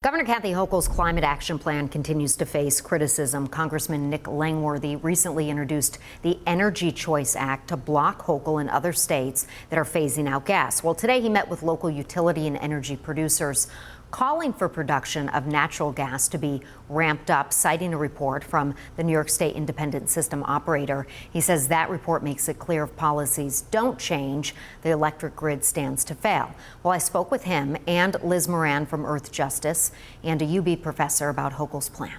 Governor Kathy Hochul's climate action plan continues to face criticism. Congressman Nick Langworthy recently introduced the Energy Choice Act to block Hochul and other states that are phasing out gas. Well, today he met with local utility and energy producers, calling for production of natural gas to be ramped up, citing a report from the New York State Independent System Operator. He says that report makes it clear if policies don't change, the electric grid stands to fail. Well, I spoke with him and Liz Moran from Earth Justice and a UB professor about Hochul's plan.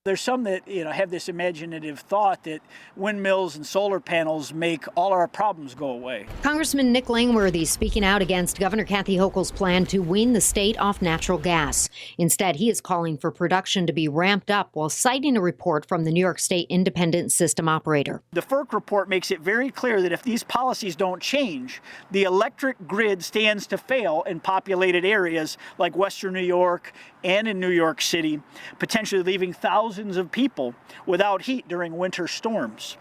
There's some that have this imaginative thought that windmills and solar panels make all our problems go away. Congressman Nick Langworthy speaking out against Governor Kathy Hochul's plan to wean the state off natural gas. Instead, he is calling for production to be ramped up while citing a report from the New York State Independent System Operator. The FERC report makes it very clear that if these policies don't change, the electric grid stands to fail in populated areas like Western New York and in New York City, potentially leaving thousands of people without heat during winter storms.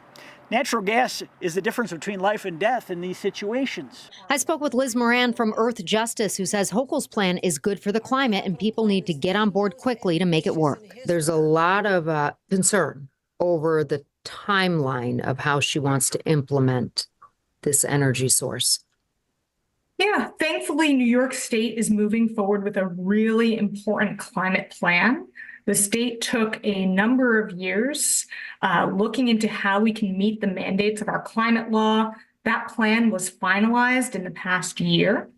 Natural gas is the difference between life and death in these situations. I spoke with Liz Moran from Earth Justice, who says Hochul's plan is good for the climate and people need to get on board quickly to make it work. There's a lot of concern over the timeline of how she wants to implement this energy source. Yeah, thankfully, New York State is moving forward with a really important climate plan. The state took a number of years looking into how we can meet the mandates of our climate law. That plan was finalized in the past year.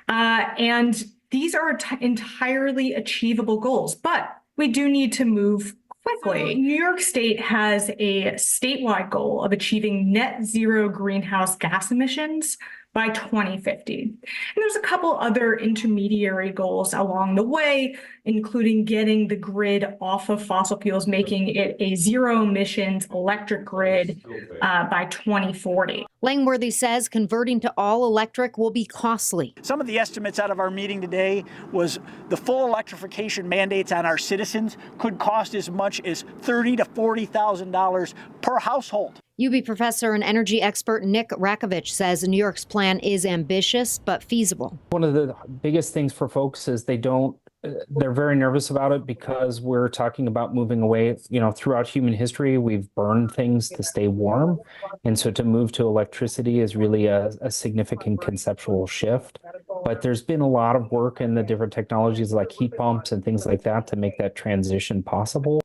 And these are entirely achievable goals, but we do need to move quickly. So New York State has a statewide goal of achieving net zero greenhouse gas emissions by 2050. And there's a couple other intermediary goals along the way, including getting the grid off of fossil fuels, making it a zero emissions electric grid by 2040. Langworthy says converting to all electric will be costly. Some of the estimates out of our meeting today was the full electrification mandates on our citizens could cost as much as $30,000 to $40,000 per household. UB professor and energy expert Nick Rakovich says New York's plan is ambitious but feasible. One of the biggest things for folks is they're very nervous about it because we're talking about moving away. Throughout human history, we've burned things to stay warm. And so to move to electricity is really a significant conceptual shift. But there's been a lot of work in the different technologies like heat pumps and things like that to make that transition possible.